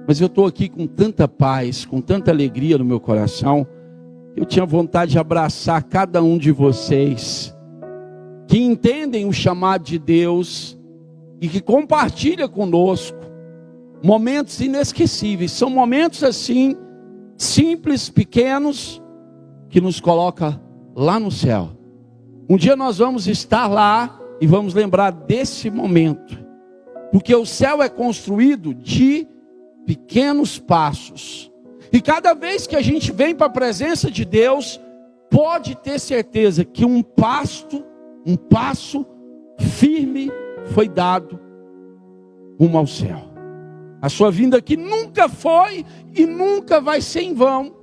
Mas eu estou aqui com tanta paz, com tanta alegria no meu coração. Eu tinha vontade de abraçar cada um de vocês que entendem o chamado de Deus e que compartilham conosco momentos inesquecíveis. São momentos assim, simples, pequenos, que nos coloca lá no céu. Um dia nós vamos estar lá e vamos lembrar desse momento, porque o céu é construído de pequenos passos, e cada vez que a gente vem para a presença de Deus, pode ter certeza que um passo firme foi dado rumo ao céu. A sua vinda aqui nunca foi e nunca vai ser em vão.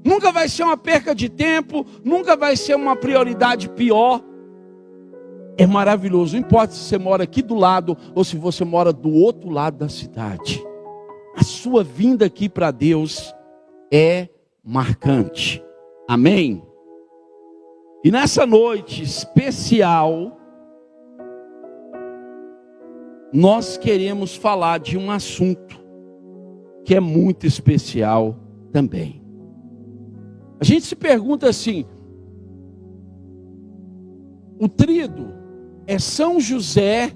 Nunca vai ser uma perca de tempo, nunca vai ser uma prioridade pior. É maravilhoso, não importa se você mora aqui do lado ou se você mora do outro lado da cidade. A sua vinda aqui para Deus é marcante. Amém? E nessa noite especial, nós queremos falar de um assunto que é muito especial também. A gente se pergunta assim: o trido é São José,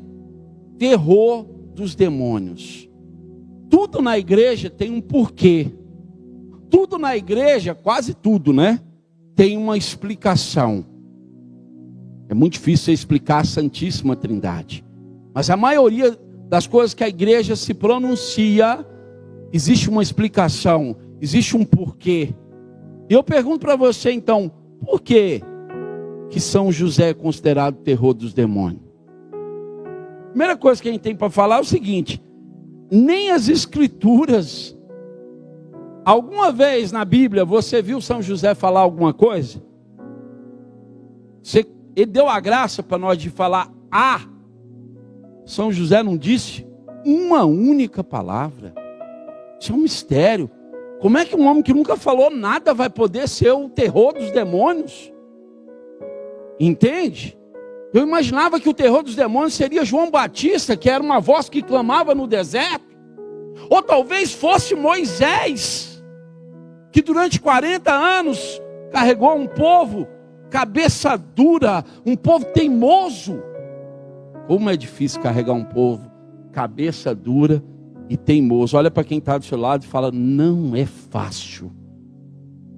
terror dos demônios. Tudo na igreja tem um porquê. Tudo na igreja, quase tudo, né? Tem uma explicação. É muito difícil você explicar a Santíssima Trindade. Mas a maioria das coisas que a igreja se pronuncia, existe uma explicação, existe um porquê. E eu pergunto para você então, por que São José é considerado o terror dos demônios? Primeira coisa que a gente tem para falar é o seguinte: nem as escrituras, alguma vez na Bíblia você viu São José falar alguma coisa? Ele deu a graça para nós de falar São José não disse uma única palavra. Isso é um mistério. Como é que um homem que nunca falou nada vai poder ser o terror dos demônios? Entende? Eu imaginava que o terror dos demônios seria João Batista, que era uma voz que clamava no deserto. Ou talvez fosse Moisés, que durante 40 anos carregou um povo cabeça dura, um povo teimoso. Como é difícil carregar um povo cabeça dura e teimoso. Olha para quem está do seu lado e fala: não é fácil.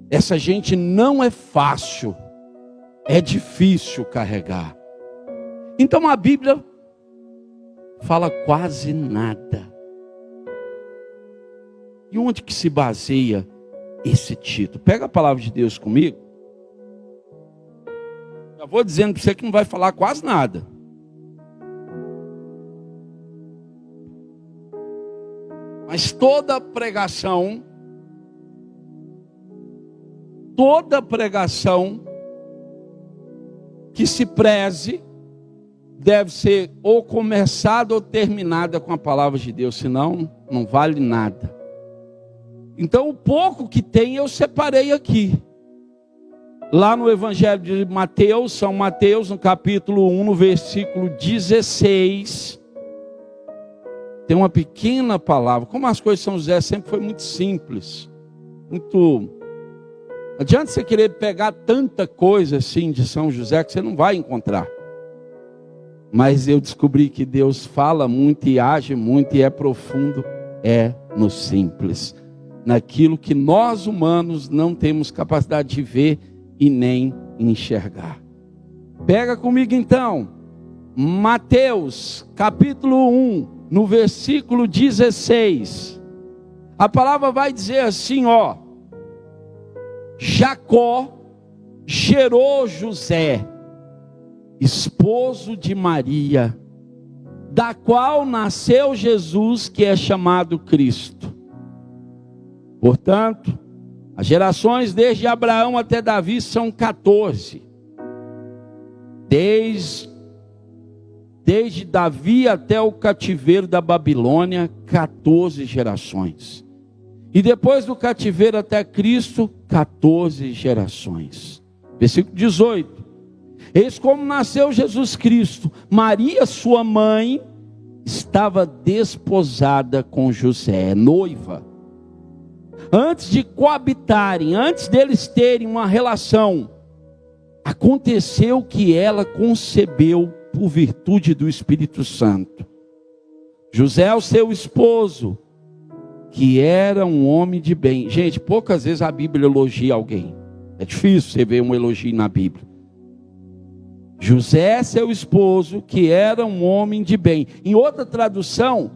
Essa gente não é fácil. É difícil carregar. Então a Bíblia fala quase nada. E onde que se baseia esse título? Pega a palavra de Deus comigo. Já vou dizendo para você que não vai falar quase nada. Mas toda pregação que se preze deve ser ou começada ou terminada com a palavra de Deus, senão não vale nada. Então o pouco que tem eu separei aqui. Lá no Evangelho de Mateus, São Mateus, no capítulo 1, no versículo 16, tem uma pequena palavra. Como as coisas de São José sempre foi muito simples. Não adianta você querer pegar tanta coisa assim de São José que você não vai encontrar. Mas eu descobri que Deus fala muito e age muito e é profundo. É no simples. Naquilo que nós humanos não temos capacidade de ver e nem enxergar. Pega comigo então. Mateus capítulo 1. No versículo 16, a palavra vai dizer assim, Jacó gerou José, esposo de Maria, da qual nasceu Jesus, que é chamado Cristo. Portanto, as gerações desde Abraão até Davi são 14. Desde Davi até o cativeiro da Babilônia, 14 gerações. E depois do cativeiro até Cristo, 14 gerações. Versículo 18. Eis como nasceu Jesus Cristo. Maria, sua mãe, estava desposada com José, noiva. Antes de coabitarem, antes deles terem uma relação, aconteceu que ela concebeu por virtude do Espírito Santo. José, o seu esposo, que era um homem de bem. Gente, poucas vezes a Bíblia elogia alguém. É difícil você ver um elogio na Bíblia. José, seu esposo, que era um homem de bem. Em outra tradução,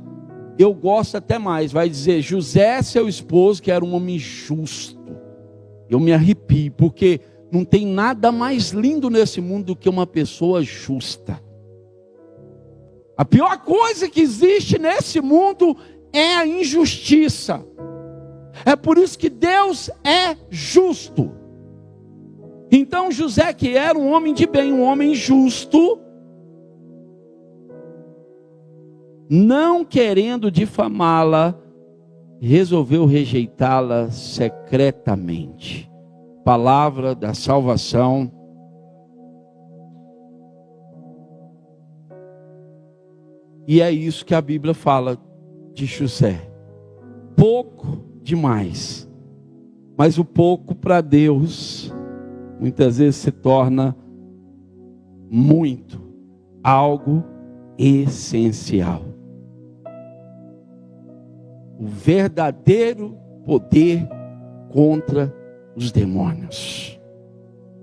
eu gosto até mais, vai dizer: José, seu esposo, que era um homem justo. Eu me arrepio, porque não tem nada mais lindo nesse mundo do que uma pessoa justa. A pior coisa que existe nesse mundo é a injustiça. É por isso que Deus é justo. Então José, que era um homem de bem, um homem justo, não querendo difamá-la, resolveu rejeitá-la secretamente. Palavra da salvação. E é isso que a Bíblia fala de José. Pouco demais. Mas o pouco para Deus muitas vezes se torna muito, algo essencial. O verdadeiro poder contra os demônios.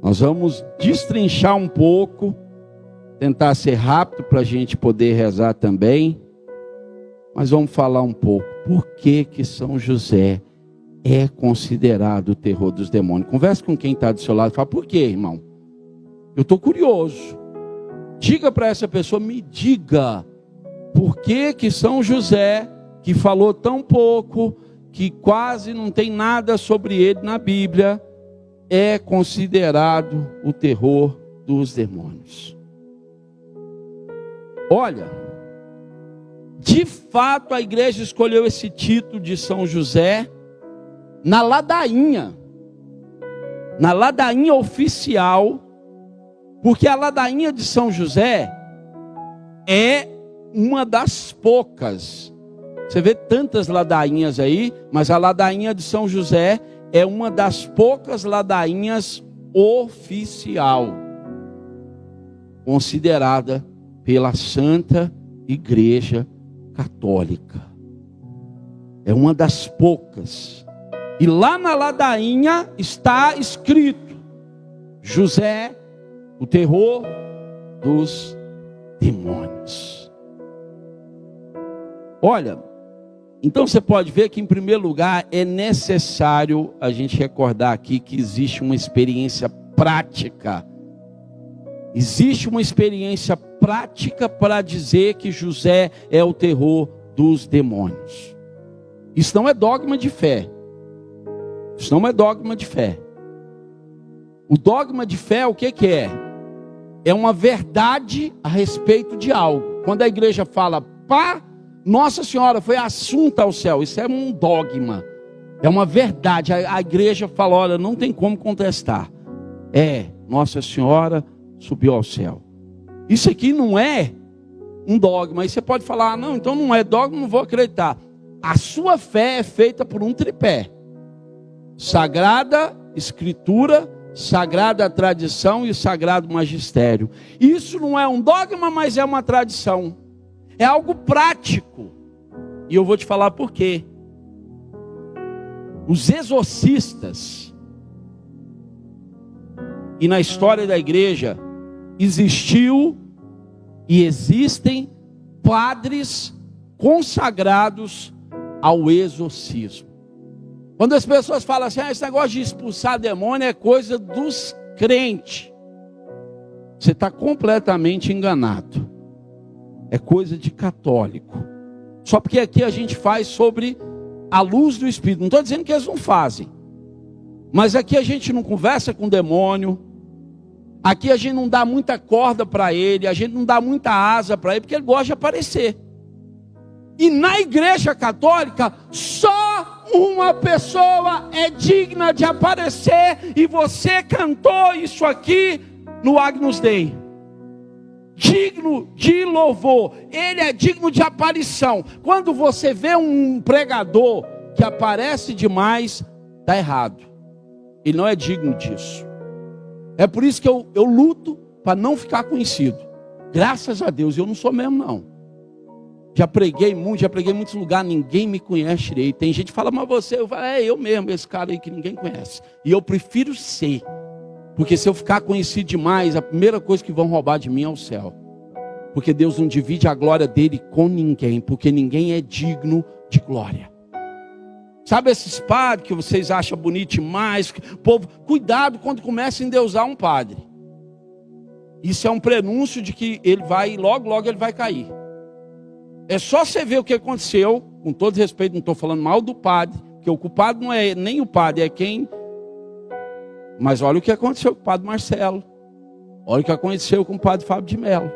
Nós vamos destrinchar um pouco, tentar ser rápido para a gente poder rezar também, mas vamos falar um pouco por que São José é considerado o terror dos demônios. Converse com quem está do seu lado e fala: por quê, irmão? Eu estou curioso. Diga para essa pessoa, me diga por que São José, que falou tão pouco, que quase não tem nada sobre ele na Bíblia, é considerado o terror dos demônios. Olha, de fato a igreja escolheu esse título de São José na ladainha oficial, porque a ladainha de São José é uma das poucas. Você vê tantas ladainhas aí, mas a ladainha de São José é uma das poucas ladainhas oficial, considerada pela Santa Igreja Católica. É uma das poucas. E lá na ladainha está escrito: José, o terror dos demônios. Olha, então você pode ver que, em primeiro lugar, é necessário a gente recordar aqui que existe uma experiência prática. Existe uma experiência prática para dizer que José é o terror dos demônios. Isso não é dogma de fé. Isso não é dogma de fé. O dogma de fé, o que é? É uma verdade a respeito de algo. Quando a igreja fala: pá, Nossa Senhora foi assunta ao céu, isso é um dogma. É uma verdade. A igreja fala: olha, não tem como contestar. Nossa Senhora subiu ao céu. Isso aqui não é um dogma. Aí você pode falar: não, então não é dogma, não vou acreditar. A sua fé é feita por um tripé: Sagrada Escritura, Sagrada Tradição e Sagrado Magistério. Isso não é um dogma, mas é uma tradição. É algo prático. E eu vou te falar por quê. Os exorcistas, e na história da igreja, existiu e existem padres consagrados ao exorcismo. Quando as pessoas falam assim: esse negócio de expulsar demônio é coisa dos crentes, você está completamente enganado. É coisa de católico. Só porque aqui a gente faz sobre a luz do Espírito. Não estou dizendo que eles não fazem, mas aqui a gente não conversa com o demônio. Aqui a gente não dá muita corda para ele, a gente não dá muita asa para ele, porque ele gosta de aparecer. E na igreja católica, só uma pessoa é digna de aparecer, e você cantou isso aqui no Agnus Dei. digno de louvor, ele é digno de aparição. Quando você vê um pregador que aparece demais, está errado. Ele não é digno disso. É por isso que eu luto para não ficar conhecido. Graças a Deus, eu não sou mesmo não. Já preguei em muitos lugares, ninguém me conhece direito. Tem gente que fala, mas você, eu falo, eu mesmo, esse cara aí que ninguém conhece. E eu prefiro ser. Porque se eu ficar conhecido demais, a primeira coisa que vão roubar de mim é o céu. Porque Deus não divide a glória dele com ninguém, porque ninguém é digno de glória. Sabe esses padres que vocês acham bonito demais? Povo, cuidado quando começa a endeusar um padre. Isso é um prenúncio de que ele vai, logo ele vai cair. É só você ver o que aconteceu, com todo respeito, não estou falando mal do padre, porque o culpado não é nem o padre, é quem. Mas olha o que aconteceu com o padre Marcelo. Olha o que aconteceu com o padre Fábio de Mello.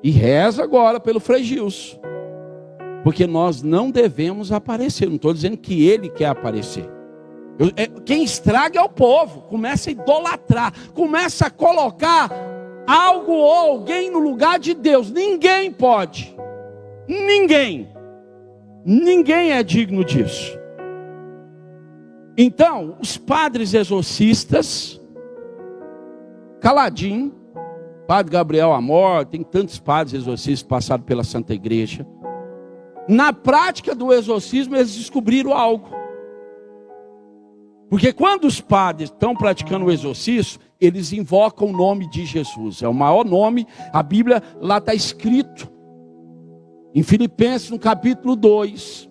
E reza agora pelo Frei Gilson. Porque nós não devemos aparecer. Não estou dizendo que ele quer aparecer. Quem estraga é o povo. Começa a idolatrar. Começa a colocar algo ou alguém no lugar de Deus. Ninguém pode. Ninguém é digno disso. Então, os padres exorcistas, caladinho, Padre Gabriel Amor, tem tantos padres exorcistas passados pela Santa Igreja. Na prática do exorcismo, eles descobriram algo. Porque quando os padres estão praticando o exorcismo, eles invocam o nome de Jesus. É o maior nome, a Bíblia lá está escrito. Em Filipenses, no capítulo 2,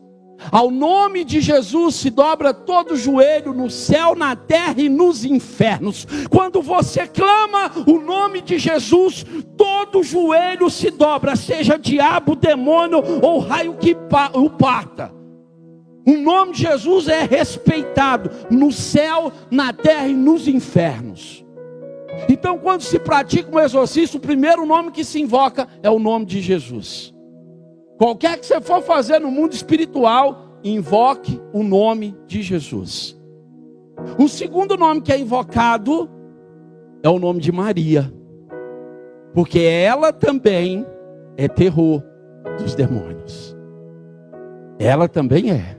ao nome de Jesus se dobra todo joelho no céu, na terra e nos infernos. Quando você clama o nome de Jesus, todo joelho se dobra, seja diabo, demônio ou raio que o parta. O nome de Jesus é respeitado no céu, na terra e nos infernos. Então, quando se pratica um exorcismo, o primeiro nome que se invoca é o nome de Jesus. Qualquer que você for fazer no mundo espiritual, invoque o nome de Jesus. O segundo nome que é invocado é o nome de Maria, porque ela também é terror dos demônios. Ela também é.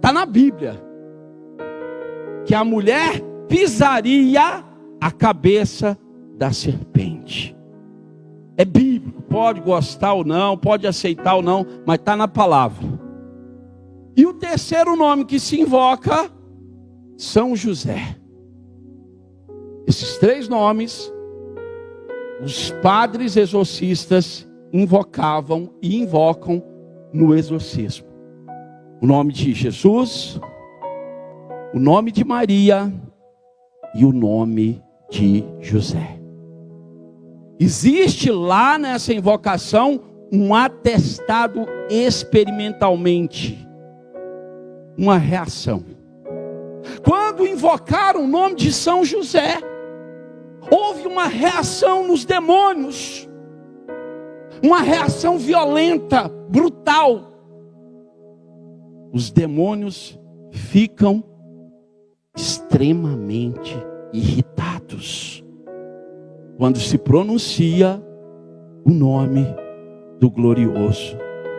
Tá na Bíblia que a mulher pisaria a cabeça da serpente. É bíblico, pode gostar ou não, pode aceitar ou não, mas está na palavra. E o terceiro nome que se invoca, São José. Esses três nomes, os padres exorcistas invocavam e invocam no exorcismo. O nome de Jesus, o nome de Maria e o nome de José. Existe lá nessa invocação um atestado experimentalmente, uma reação. Quando invocaram o nome de São José, houve uma reação nos demônios, uma reação violenta, brutal. Os demônios ficam extremamente irritados quando se pronuncia o nome do glorioso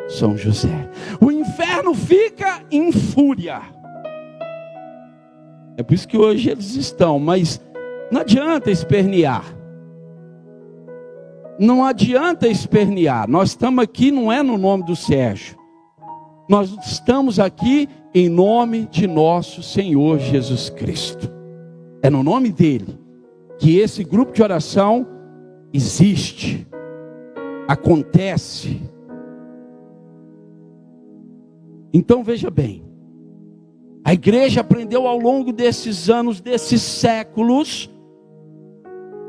São José. O inferno fica em fúria. É por isso que hoje eles estão, mas não adianta espernear. Não adianta espernear. Nós estamos aqui, não é no nome do Sérgio. Nós estamos aqui em nome de nosso Senhor Jesus Cristo. É no nome dele que esse grupo de oração existe, acontece. Então veja bem, a igreja aprendeu ao longo desses anos, desses séculos,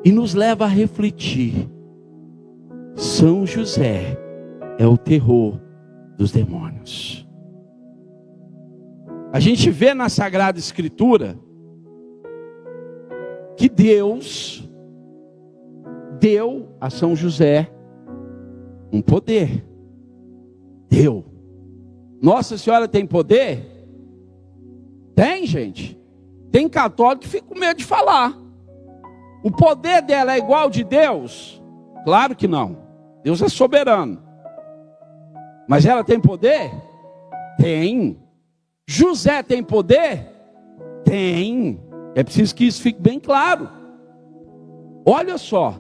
e nos leva a refletir. São José é o terror dos demônios. A gente vê na Sagrada Escritura que Deus deu a São José um poder. Deu. Nossa Senhora tem poder? Tem, gente. Tem católico que fica com medo de falar. O poder dela é igual ao de Deus? Claro que não. Deus é soberano. Mas ela tem poder? Tem. José tem poder? Tem. É preciso que isso fique bem claro. Olha só.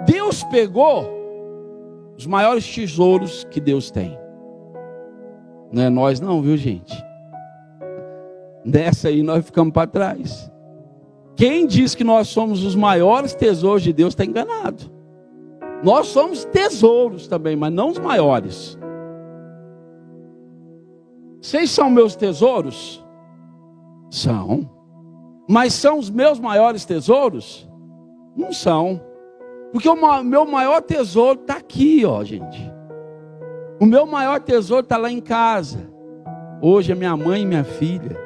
Deus pegou os maiores tesouros que Deus tem. Não é nós não, viu, gente? Nessa aí nós ficamos para trás. Quem diz que nós somos os maiores tesouros de Deus está enganado. Nós somos tesouros também, mas não os maiores. Vocês são meus tesouros? São. Mas são os meus maiores tesouros? Não são. Porque o meu maior tesouro está aqui, ó, gente. O meu maior tesouro está lá em casa. Hoje é minha mãe e minha filha.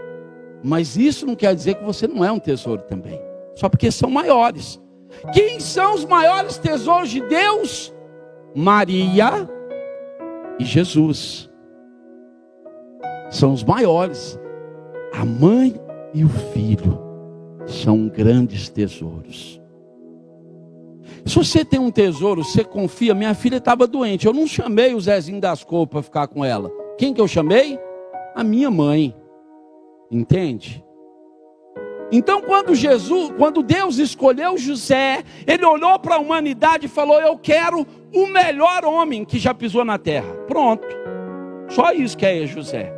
Mas isso não quer dizer que você não é um tesouro também. Só porque são maiores. Quem são os maiores tesouros de Deus? Maria e Jesus. São os maiores. A mãe e o filho são grandes tesouros. Se você tem um tesouro, você confia. Minha filha estava doente. Eu não chamei o Zezinho das Cores para ficar com ela. Quem que eu chamei? A minha mãe. Entende? Então quando Deus escolheu José, Ele olhou para a humanidade e falou: eu quero o melhor homem que já pisou na terra. Pronto. Só isso que é José.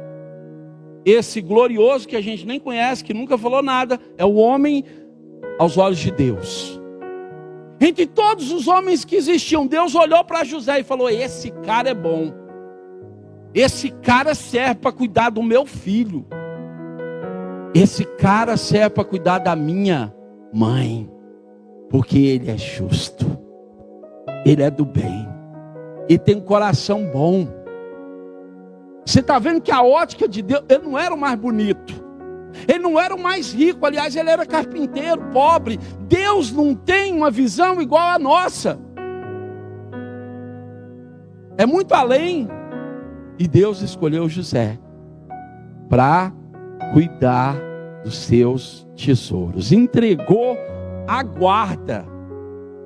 Esse glorioso que a gente nem conhece, que nunca falou nada, é o homem aos olhos de Deus. Entre todos os homens que existiam, Deus olhou para José e falou: esse cara é bom. Esse cara serve para cuidar do meu filho. Esse cara serve para cuidar da minha mãe. Porque ele é justo. Ele é do bem. Ele tem um coração bom. Você está vendo que a ótica de Deus, ele não era o mais bonito. Ele não era o mais rico. Aliás, ele era carpinteiro, pobre. Deus não tem uma visão igual à nossa. É muito além. E Deus escolheu José para cuidar dos seus tesouros. Entregou a guarda.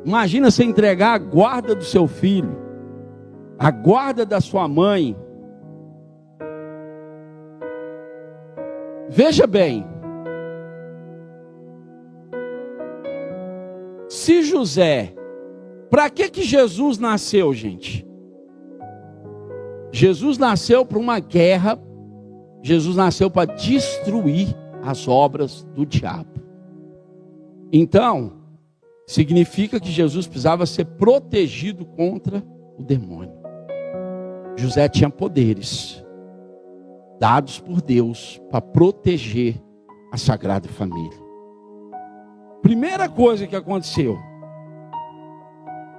Imagina você entregar a guarda do seu filho, a guarda da sua mãe. Veja bem, se José, para que Jesus nasceu, gente? Jesus nasceu para uma guerra. Jesus nasceu para destruir as obras do diabo. Então, significa que Jesus precisava ser protegido contra o demônio. José tinha poderes dados por Deus para proteger a Sagrada Família. Primeira coisa que aconteceu,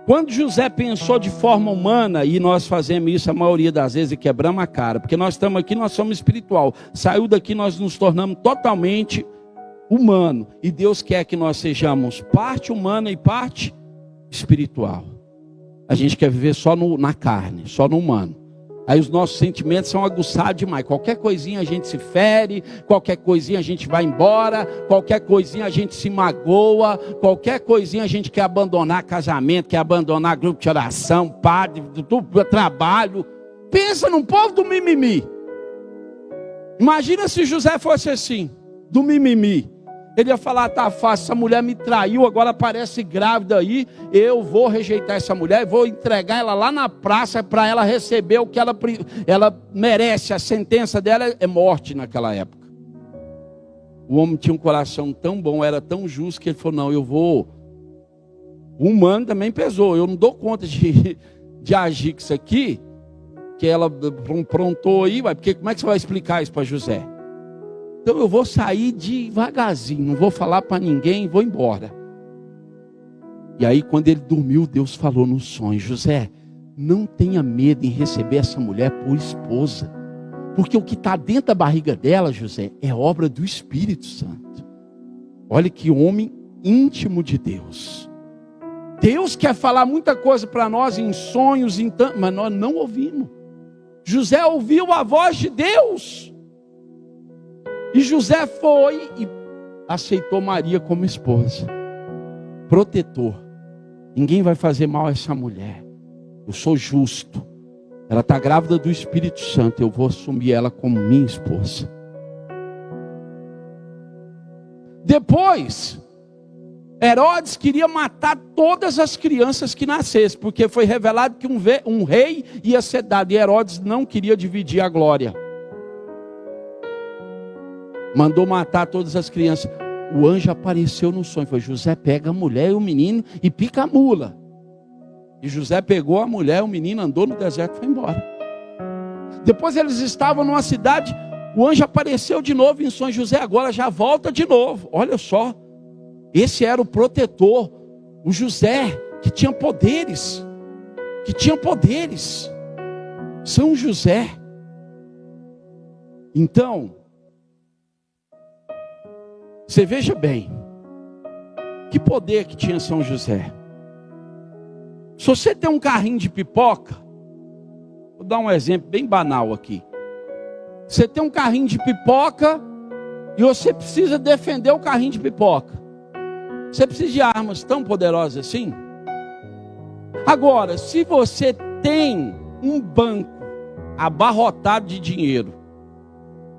quando José pensou de forma humana, e nós fazemos isso a maioria das vezes e quebramos a cara, porque nós estamos aqui, nós somos espiritual. Saiu daqui, nós nos tornamos totalmente humano. E Deus quer que nós sejamos parte humana e parte espiritual. A gente quer viver só na carne, só no humano. Aí os nossos sentimentos são aguçados demais. Qualquer coisinha a gente se fere, qualquer coisinha a gente vai embora, qualquer coisinha a gente se magoa, qualquer coisinha a gente quer abandonar casamento, quer abandonar grupo de oração, padre, trabalho. Pensa num povo do mimimi. Imagina se José fosse assim, do mimimi. Ele ia falar: tá fácil, essa mulher me traiu, agora parece grávida aí, eu vou rejeitar essa mulher, vou entregar ela lá na praça para ela receber o que ela merece. A sentença dela é morte naquela época. O homem tinha um coração tão bom, era tão justo, que ele falou: não, eu vou. O humano também pesou, eu não dou conta de agir com isso aqui, que ela prontou aí, porque como é que você vai explicar isso para José? Então eu vou sair devagarzinho, não vou falar para ninguém, vou embora. E aí quando ele dormiu, Deus falou no sonho: José, não tenha medo em receber essa mulher por esposa. Porque o que está dentro da barriga dela, José, é obra do Espírito Santo. Olha que homem íntimo de Deus. Deus quer falar muita coisa para nós em sonhos, mas nós não ouvimos. José ouviu a voz de Deus. E José foi e aceitou Maria como esposa. protetor. Ninguém vai fazer mal a essa mulher. Eu sou justo. Ela está grávida do Espírito Santo. Eu vou assumir ela como minha esposa. Depois, Herodes queria matar todas as crianças que nascessem, porque foi revelado que um rei ia ser dado, e Herodes não queria dividir a glória. Mandou matar todas as crianças. O anjo apareceu no sonho, foi: José, pega a mulher e o menino e pica a mula. E José pegou a mulher, o menino andou no deserto e foi embora. Depois eles estavam numa cidade, o anjo apareceu de novo em sonho: José, agora já volta de novo. Olha só, esse era o protetor, o José, que tinha poderes, São José. Então, você veja bem, que poder que tinha São José. Se você tem um carrinho de pipoca, vou dar um exemplo bem banal aqui. Você tem um carrinho de pipoca e você precisa defender o carrinho de pipoca. Você precisa de armas tão poderosas assim? Agora, se você tem um banco abarrotado de dinheiro,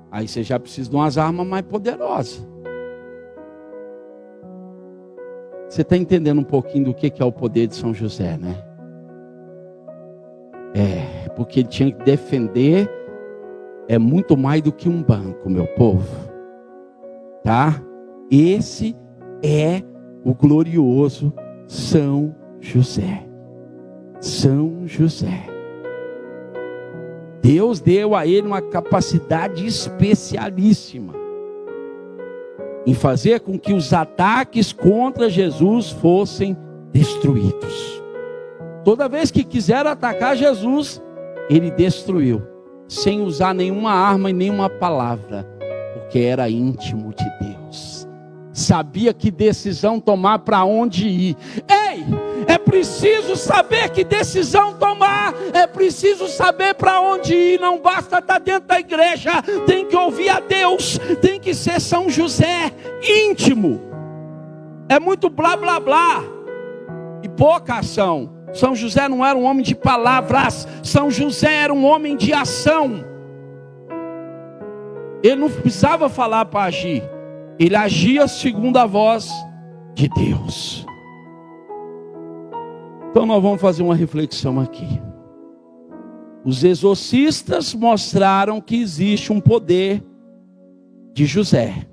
aí você já precisa de umas armas mais poderosas. Você está entendendo um pouquinho do que é o poder de São José, né? Porque ele tinha que defender, muito mais do que um banco, meu povo. Tá? Esse é o glorioso São José. São José. Deus deu a ele uma capacidade especialíssima em fazer com que os ataques contra Jesus fossem destruídos. Toda vez que quiseram atacar Jesus, ele destruiu, sem usar nenhuma arma e nenhuma palavra, porque era íntimo de Deus. Sabia que decisão tomar, para onde ir. Ei, é preciso saber que decisão tomar, é preciso saber para onde ir. Não basta estar dentro da igreja, tem que ouvir a Deus, tem que ser São José íntimo. É muito blá blá blá e pouca ação. São José não era um homem de palavras, São José era um homem de ação. Ele não precisava falar para agir, ele agia segundo a voz de Deus. Então nós vamos fazer uma reflexão aqui. Os exorcistas mostraram que existe um poder de José.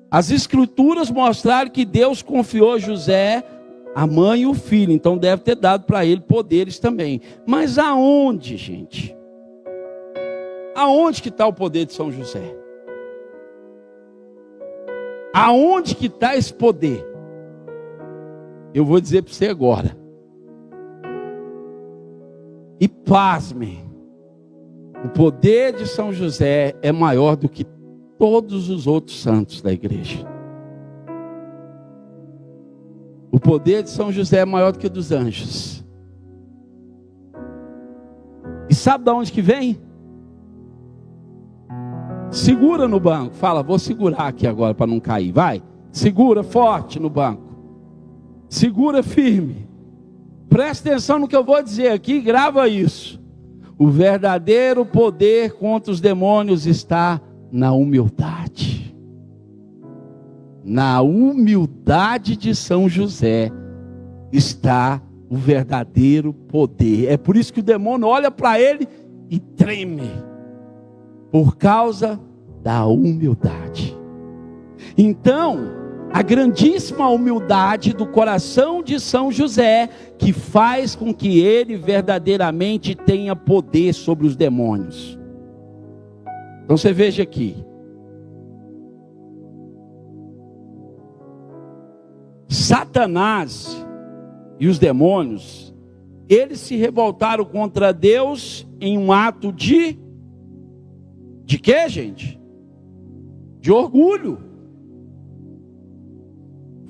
As escrituras mostraram que Deus confiou a José a mãe e o filho, então deve ter dado para ele poderes também. Mas aonde, gente? Aonde que está o poder de São José? Aonde que está esse poder? Eu vou dizer para você agora. E pasmem, o poder de São José é maior do que todos os outros santos da igreja. O poder de São José é maior do que o dos anjos. E sabe de onde que vem? Segura no banco. Fala, vou segurar aqui agora para não cair. Vai, segura forte no banco. Segura firme. Presta atenção no que eu vou dizer aqui, grava isso. O verdadeiro poder contra os demônios está na humildade. Na humildade de São José está o verdadeiro poder. É por isso que o demônio olha para ele e treme, por causa da humildade. Então, a grandíssima humildade do coração de São José, que faz com que ele verdadeiramente tenha poder sobre os demônios. Então você veja aqui. Satanás e os demônios, eles se revoltaram contra Deus em um ato de quê, gente? De orgulho.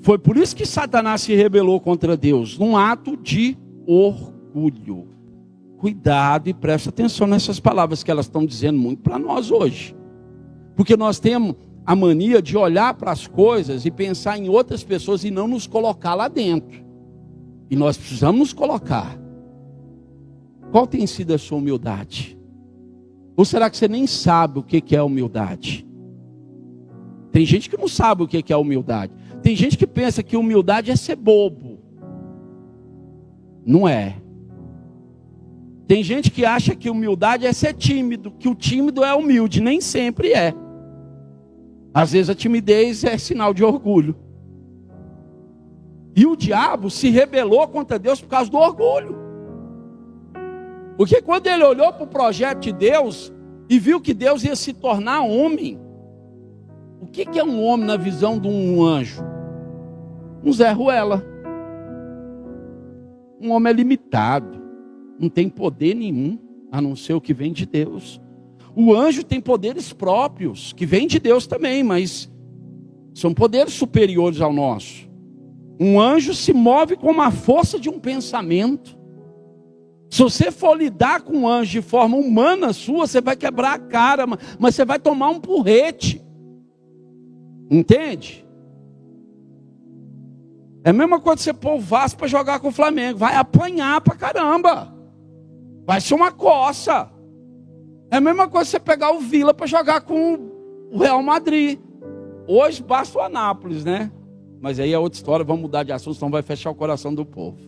Foi por isso que Satanás se rebelou contra Deus, num ato de orgulho. Cuidado e presta atenção nessas palavras que elas estão dizendo muito para nós hoje. Porque nós temos a mania de olhar para as coisas e pensar em outras pessoas e não nos colocar lá dentro. E nós precisamos nos colocar. Qual tem sido a sua humildade? Ou será que você nem sabe o que é humildade? Tem gente que não sabe o que é humildade. Tem gente que pensa que humildade é ser bobo. Não é. Tem gente que acha que humildade é ser tímido, que o tímido é humilde. Nem sempre é. Às vezes a timidez é sinal de orgulho. E o diabo se rebelou contra Deus por causa do orgulho. Porque quando ele olhou para o projeto de Deus e viu que Deus ia se tornar homem, o que é um homem na visão de um anjo? Um Zé Ruela. Um homem é limitado, não tem poder nenhum, a não ser o que vem de Deus. O anjo tem poderes próprios, que vêm de Deus também, mas são poderes superiores ao nosso. Um anjo se move com uma força de um pensamento. Se você for lidar com um anjo de forma humana sua, você vai quebrar a cara, mas você vai tomar um porrete. Entende? É a mesma coisa que você pôr o Vasco para jogar com o Flamengo. Vai apanhar pra caramba. Vai ser uma coça. É a mesma coisa que você pegar o Vila para jogar com o Real Madrid. Hoje basta o Anápolis, né? Mas aí é outra história, vamos mudar de assunto, senão vai fechar o coração do povo.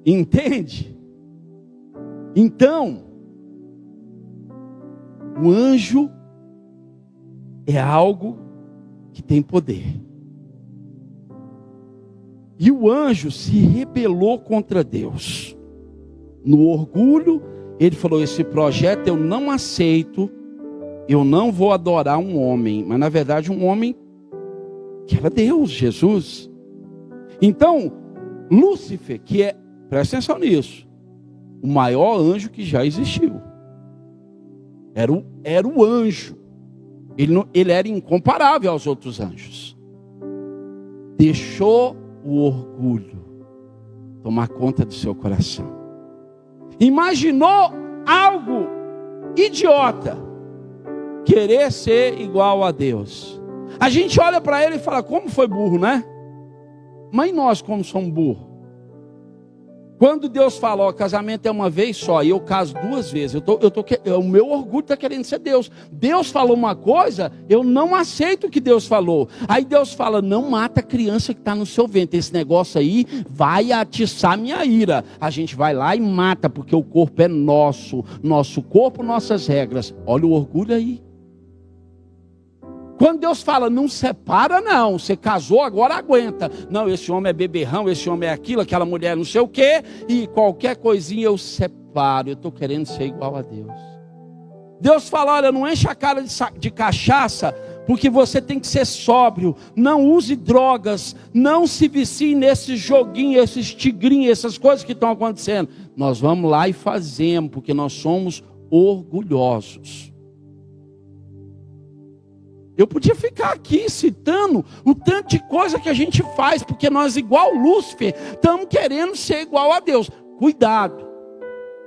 Entende? Então, o anjo é algo que tem poder. E o anjo se rebelou contra Deus. No orgulho, ele falou: esse projeto eu não aceito, eu não vou adorar um homem. Mas na verdade um homem que era Deus, Jesus. Então, Lúcifer, que é, presta atenção nisso, o maior anjo que já existiu. Era o anjo. Ele era incomparável aos outros anjos. Deixou o orgulho tomar conta do seu coração. Imaginou algo idiota, querer ser igual a Deus. A gente olha para ele e fala: como foi burro, né? Mas nós como somos burros? Quando Deus fala: ó, casamento é uma vez só, e eu caso duas vezes, o meu orgulho está querendo ser Deus. Deus falou uma coisa, eu não aceito o que Deus falou. Aí Deus fala: não mata a criança que está no seu ventre. Esse negócio aí vai atiçar minha ira. A gente vai lá e mata, porque o corpo é nosso. Nosso corpo, nossas regras. Olha o orgulho aí. Quando Deus fala: não separa não, você casou, agora aguenta. Não, esse homem é beberrão, esse homem é aquilo, aquela mulher não sei o quê, e qualquer coisinha eu separo. Eu estou querendo ser igual a Deus. Deus fala: olha, não enche a cara de cachaça, porque você tem que ser sóbrio. Não use drogas, não se vicie nesses joguinhos, esses tigrinhos, essas coisas que estão acontecendo. Nós vamos lá e fazemos, porque nós somos orgulhosos. Eu podia ficar aqui citando o tanto de coisa que a gente faz, porque nós, igual Lúcifer, estamos querendo ser igual a Deus. Cuidado,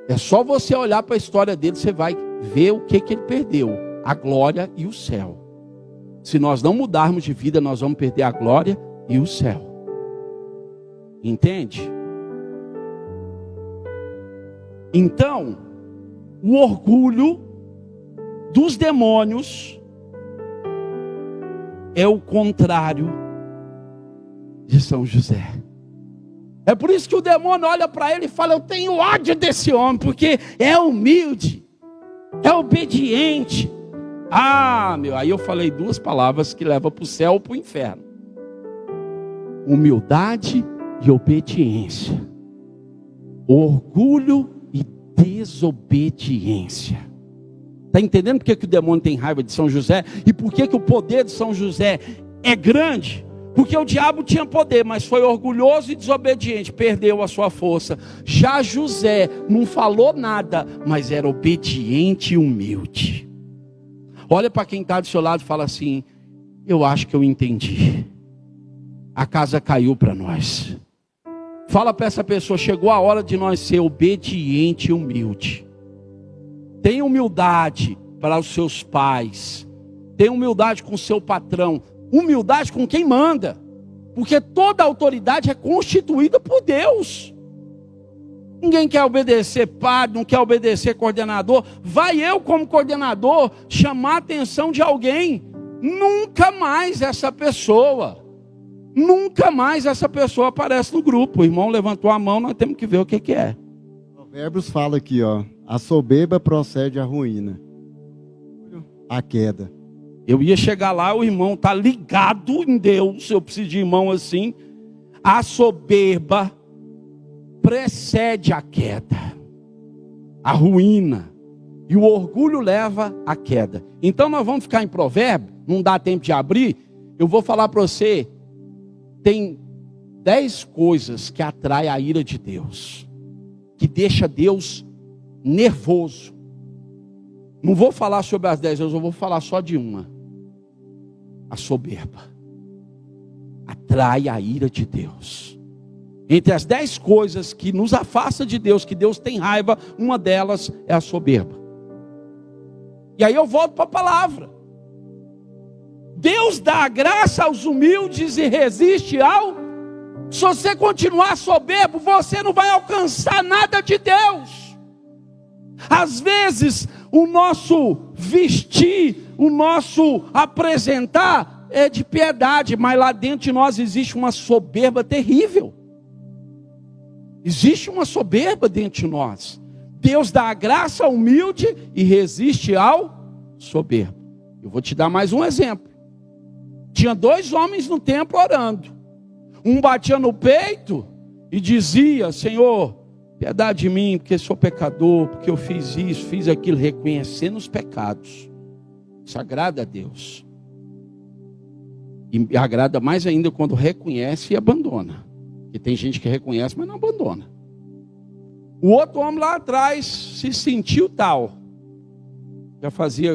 é só você olhar para a história dele, você vai ver o que ele perdeu: a glória e o céu. Se nós não mudarmos de vida, nós vamos perder a glória e o céu. Entende? Então, o orgulho dos demônios é o contrário de São José. É por isso que o demônio olha para ele e fala: eu tenho ódio desse homem, porque é humilde, é obediente. Aí eu falei duas palavras que levam para o céu ou para o inferno: humildade e obediência. Orgulho e desobediência. Está entendendo por que o demônio tem raiva de São José? E por que o poder de São José é grande? Porque o diabo tinha poder, mas foi orgulhoso e desobediente, perdeu a sua força. Já José não falou nada, mas era obediente e humilde. Olha para quem está do seu lado e fala assim: eu acho que eu entendi. A casa caiu para nós. Fala para essa pessoa: chegou a hora de nós ser obediente e humilde. Tenha humildade para os seus pais. Tenha humildade com o seu patrão. Humildade com quem manda. Porque toda autoridade é constituída por Deus. Ninguém quer obedecer padre, não quer obedecer coordenador. Vai eu, como coordenador, chamar a atenção de alguém. Nunca mais essa pessoa aparece no grupo. O irmão levantou a mão, nós temos que ver o que é. Provérbios fala aqui, ó. A soberba procede à ruína, a queda. Eu ia chegar lá, o irmão está ligado em Deus. Eu preciso de irmão assim. A soberba precede a queda, a ruína, e o orgulho leva à queda. Então nós vamos ficar em Provérbio, não dá tempo de abrir. Eu vou falar para você, tem 10 coisas que atraem a ira de Deus, que deixa Deus nervoso. Não vou falar sobre as 10, eu vou falar só de uma. A soberba atrai a ira de Deus. Entre as 10 coisas que nos afasta de Deus, que Deus tem raiva, uma delas é a soberba. E aí eu volto para a palavra. Deus dá a graça aos humildes e resiste ao... Se você continuar soberbo, você não vai alcançar nada de Deus. Às vezes, o nosso vestir, o nosso apresentar é de piedade, mas lá dentro de nós existe uma soberba terrível. Existe uma soberba dentro de nós. Deus dá a graça ao humilde e resiste ao soberbo. Eu vou te dar mais um exemplo. Tinha 2 homens no templo orando. Um batia no peito e dizia: Senhor, piedade de mim, porque sou pecador, porque eu fiz isso, fiz aquilo, reconhecendo os pecados. Isso agrada a Deus. E agrada mais ainda quando reconhece e abandona. Porque tem gente que reconhece, mas não abandona. O outro homem lá atrás se sentiu tal. Já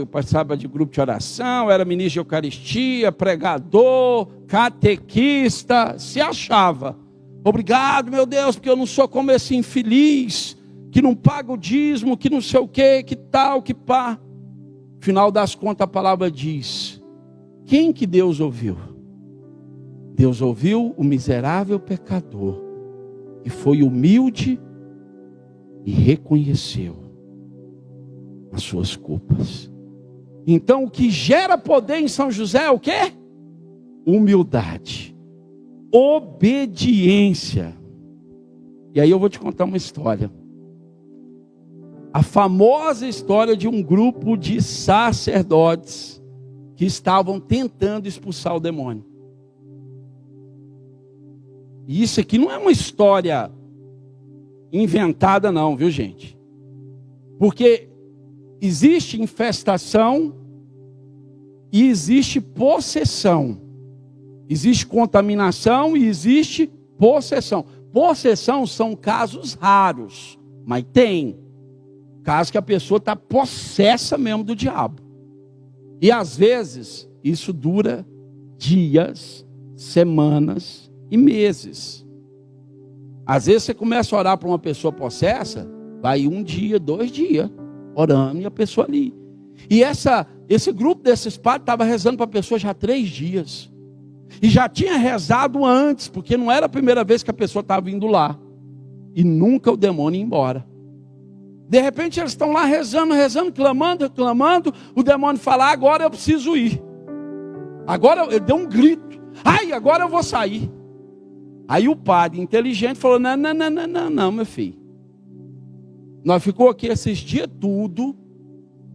participava de grupo de oração, era ministro de Eucaristia, pregador, catequista, se achava. Obrigado, meu Deus, porque eu não sou como esse infeliz, que não paga o dízimo, que não sei o que tal, que pá. Final das contas a palavra diz: quem que Deus ouviu? Deus ouviu o miserável pecador, que foi humilde e reconheceu as suas culpas. Então o que gera poder em São José é o quê? Humildade, obediência. E aí eu vou te contar uma história. A famosa história de um grupo de sacerdotes que estavam tentando expulsar o demônio. E isso aqui não é uma história inventada não, viu gente? Porque existe infestação e existe possessão. Existe contaminação e existe possessão. Possessão são casos raros, mas tem casos que a pessoa está possessa mesmo do diabo. E às vezes isso dura dias, semanas e meses. Às vezes você começa a orar para uma pessoa possessa, vai 1 dia, 2 dias, orando e a pessoa ali. E esse grupo desses padres estava rezando para a pessoa já 3 dias. E já tinha rezado antes, porque não era a primeira vez que a pessoa estava indo lá. E nunca o demônio ia embora. De repente eles estão lá rezando, clamando. O demônio fala: agora eu preciso ir. Agora ele deu um grito: ai, agora eu vou sair. Aí o padre inteligente falou: não, meu filho. Nós ficou aqui esses dias tudo,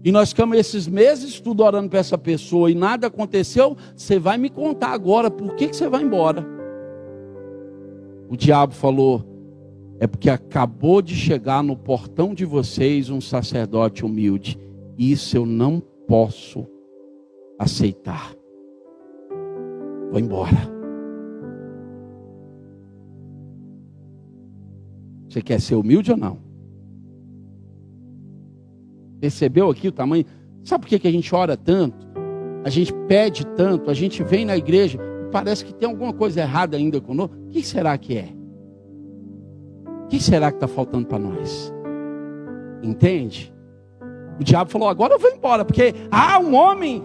e nós ficamos esses meses tudo orando para essa pessoa, e nada aconteceu. Você vai me contar agora por que você vai embora. O diabo falou: é porque acabou de chegar no portão de vocês um sacerdote humilde. Isso eu não posso aceitar. Vou embora. Você quer ser humilde ou não? Percebeu aqui o tamanho? Sabe por que a gente ora tanto? A gente pede tanto, a gente vem na igreja e parece que tem alguma coisa errada ainda conosco. O que será que é? O que será que está faltando para nós? Entende? O diabo falou: agora eu vou embora, porque um homem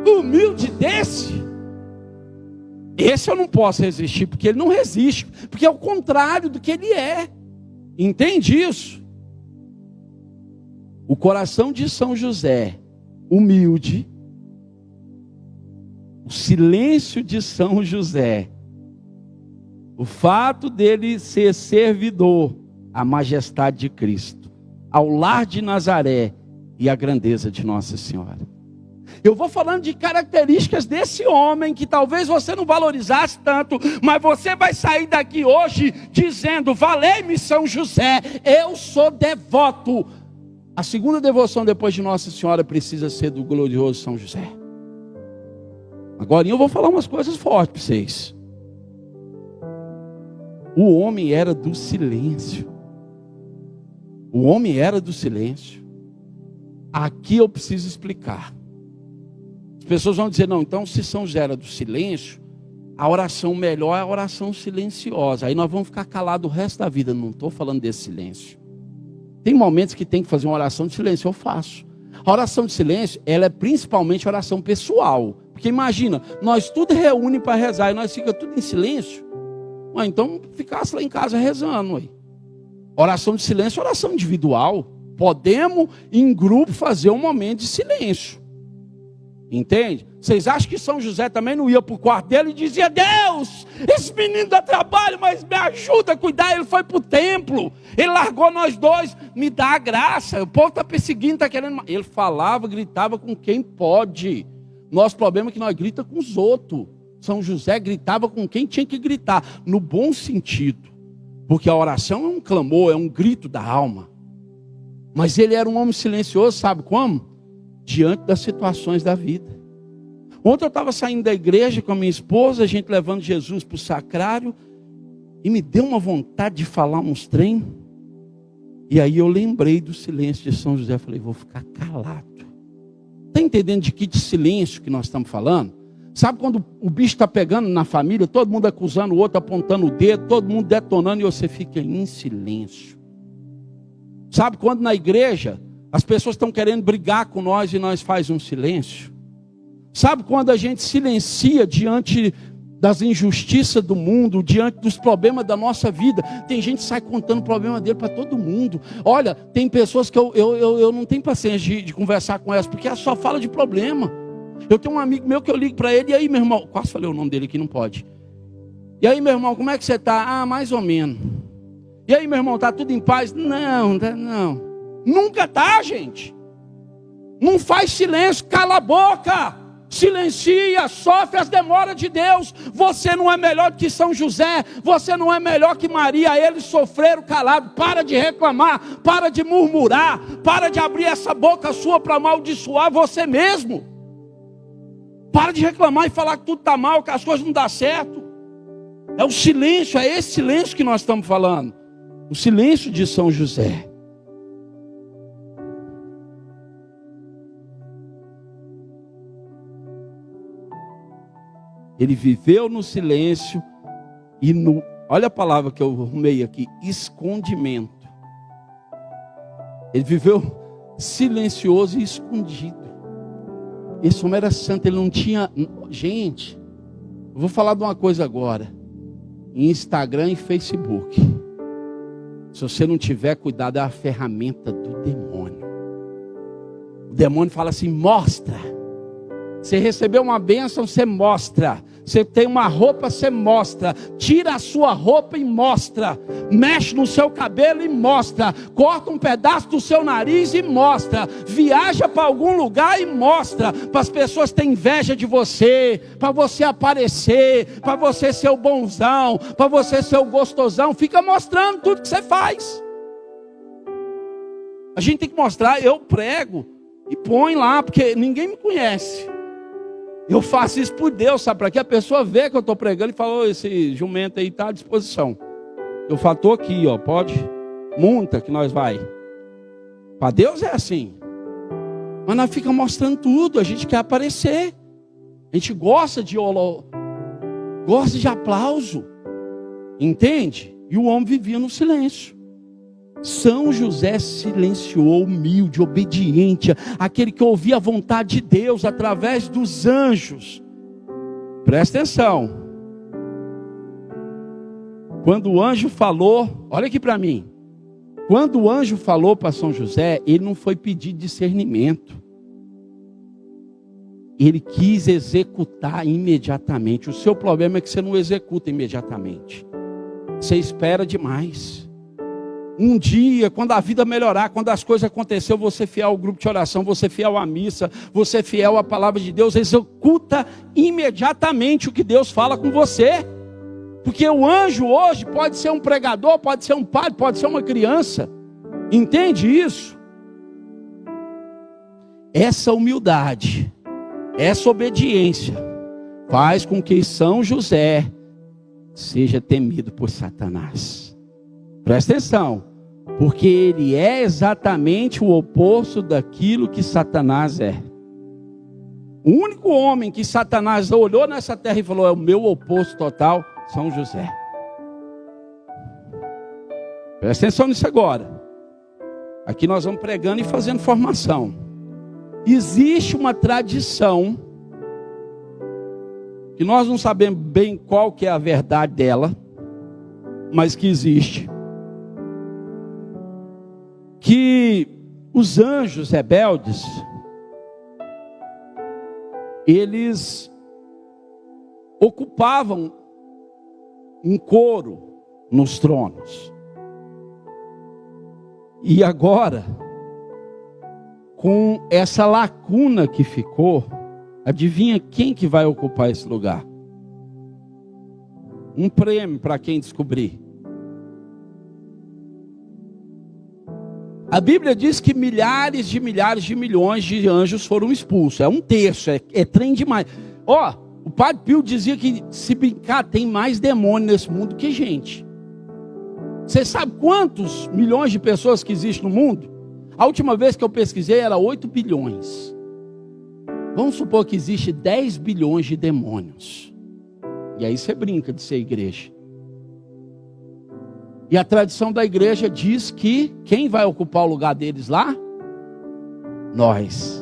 humilde desse? Esse eu não posso resistir, porque ele não resiste, porque é o contrário do que ele é. Entende isso? O coração de São José, humilde, o silêncio de São José, o fato dele ser servidor à majestade de Cristo, ao lar de Nazaré e à grandeza de Nossa Senhora. Eu vou falando de características desse homem que talvez você não valorizasse tanto, mas você vai sair daqui hoje dizendo: valei-me São José, eu sou devoto. A segunda devoção depois de Nossa Senhora precisa ser do glorioso São José. Agora eu vou falar umas coisas fortes para vocês. O homem era do silêncio. O homem era do silêncio. Aqui eu preciso explicar. As pessoas vão dizer: não, então se São José era do silêncio, a oração melhor é a oração silenciosa. Aí nós vamos ficar calados o resto da vida. Não estou falando desse silêncio. Tem momentos que tem que fazer uma oração de silêncio, eu faço. A oração de silêncio, ela é principalmente oração pessoal. Porque imagina, nós tudo reúne para rezar e nós fica tudo em silêncio. Então ficasse lá em casa rezando. Ué. Oração de silêncio é oração individual. Podemos em grupo fazer um momento de silêncio. Entende? Vocês acham que São José também não ia para o quarto dele e dizia: Deus, esse menino dá trabalho, mas me ajuda a cuidar. Ele foi para o templo, ele largou nós dois, me dá a graça, o povo está perseguindo, está querendo. Ele falava, gritava com quem pode. Nosso problema é que nós gritamos com os outros. São José gritava com quem tinha que gritar, no bom sentido, porque a oração é um clamor, é um grito da alma. Mas ele era um homem silencioso, sabe como? Diante das situações da vida. Ontem eu estava saindo da igreja com a minha esposa, a gente levando Jesus para o sacrário, e me deu uma vontade de falar uns trem, e aí eu lembrei do silêncio de São José, falei: vou ficar calado. Está entendendo de que silêncio que nós estamos falando? Sabe quando o bicho está pegando na família, todo mundo acusando o outro, apontando o dedo, todo mundo detonando, e você fica em silêncio. Sabe quando na igreja as pessoas estão querendo brigar com nós e nós faz um silêncio? Sabe quando a gente silencia diante das injustiças do mundo, diante dos problemas da nossa vida? Tem gente que sai contando o problema dele para todo mundo. Olha, tem pessoas que eu não tenho paciência de conversar com elas, porque ela só fala de problema. Eu tenho um amigo meu que eu ligo para ele: e aí, meu irmão? Quase falei o nome dele aqui, não pode. E aí, meu irmão, como é que você está? Mais ou menos. E aí, meu irmão, está tudo em paz? Não. Nunca está, gente. Não faz silêncio, cala a boca. Silencia, sofre as demoras de Deus. Você não é melhor do que São José. Você não é melhor que Maria. Eles sofreram calado. Para de reclamar, para de murmurar, para de abrir essa boca sua para amaldiçoar você mesmo. Para de reclamar e falar que tudo está mal, que as coisas não dão certo. É o silêncio, é esse silêncio que nós estamos falando. O silêncio de São José. Ele viveu no silêncio e no, olha a palavra que eu arrumei aqui, escondimento. Ele viveu silencioso e escondido. Esse homem era santo, ele não tinha... Gente, eu vou falar de uma coisa agora. Em Instagram e Facebook, se você não tiver cuidado, é a ferramenta do demônio. O demônio fala assim: mostra. Você recebeu uma bênção, você mostra. Você tem uma roupa, você mostra. Tira a sua roupa e mostra. Mexe no seu cabelo e mostra. Corta um pedaço do seu nariz e mostra. Viaja para algum lugar e mostra. Para as pessoas terem inveja de você. Para você aparecer. Para você ser o bonzão. Para você ser o gostosão. Fica mostrando tudo que você faz. A gente tem que mostrar. Eu prego e põe lá, porque ninguém me conhece. Eu faço isso por Deus, sabe para quê? A pessoa vê que eu estou pregando e fala: oh, esse jumento aí está à disposição. Eu falo: estou aqui, ó, pode, monta que nós vai. Para Deus é assim. Mas nós ficamos mostrando tudo, a gente quer aparecer. A gente gosta de aplauso. Entende? E o homem vivia no silêncio. São José silenciou, humilde, obediente, aquele que ouvia a vontade de Deus através dos anjos. Presta atenção. Quando o anjo falou, olha aqui para mim. Quando o anjo falou para São José, ele não foi pedir discernimento. Ele quis executar imediatamente. O seu problema é que você não executa imediatamente. Você espera demais. Um dia, quando a vida melhorar, quando as coisas acontecerem, você fiel ao grupo de oração, você fiel à missa, você fiel à palavra de Deus, executa imediatamente o que Deus fala com você. Porque o anjo hoje pode ser um pregador, pode ser um padre, pode ser uma criança. Entende isso? Essa humildade, essa obediência faz com que São José seja temido por Satanás. Presta atenção, porque ele é exatamente o oposto daquilo que Satanás é. O único homem que Satanás olhou nessa terra e falou: é o meu oposto total, São José. Presta atenção nisso agora. Aqui nós vamos pregando e fazendo formação. Existe uma tradição, que nós não sabemos bem qual que é a verdade dela, mas que existe, que os anjos rebeldes, eles ocupavam um coro nos tronos. E agora, com essa lacuna que ficou, adivinha quem que vai ocupar esse lugar? Um prêmio para quem descobrir. A Bíblia diz que milhares de milhões de anjos foram expulsos. É um terço, é trem demais. O Padre Pio dizia que, se brincar, tem mais demônio nesse mundo que gente. Você sabe quantos milhões de pessoas que existem no mundo? A última vez que eu pesquisei era 8 bilhões. Vamos supor que existe 10 bilhões de demônios. E aí você brinca de ser igreja. E a tradição da igreja diz que quem vai ocupar o lugar deles lá? Nós.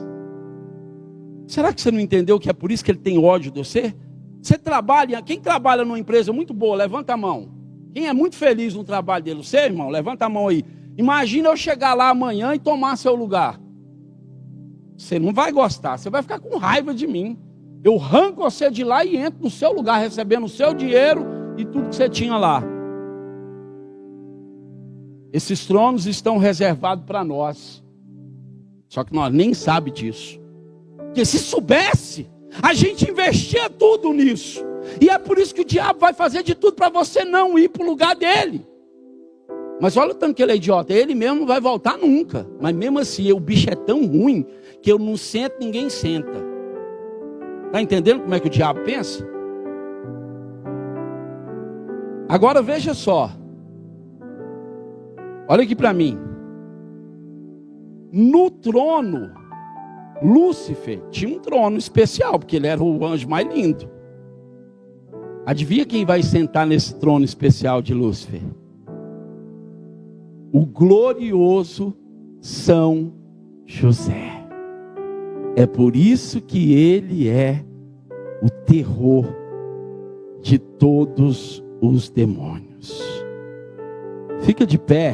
Será que você não entendeu que é por isso que ele tem ódio de você? Você trabalha, quem trabalha numa empresa muito boa, levanta a mão. Quem é muito feliz no trabalho dele? Você, irmão, levanta a mão aí. Imagina eu chegar lá amanhã e tomar seu lugar. Você não vai gostar, você vai ficar com raiva de mim. Eu arranco você de lá e entro no seu lugar, recebendo o seu dinheiro e tudo que você tinha lá. Esses tronos estão reservados para nós. Só que nós nem sabemos disso. Porque se soubesse, a gente investia tudo nisso. E é por isso que o diabo vai fazer de tudo para você não ir para o lugar dele. Mas olha o tanto que ele é idiota. Ele mesmo não vai voltar nunca. Mas mesmo assim, o bicho é tão ruim que eu não sento, ninguém senta. Está entendendo como é que o diabo pensa? Agora veja só. Olha aqui para mim. No trono, Lúcifer tinha um trono especial, porque ele era o anjo mais lindo. Adivinha quem vai sentar nesse trono especial de Lúcifer? O glorioso São José. É por isso que ele é o terror de todos os demônios. Fica de pé.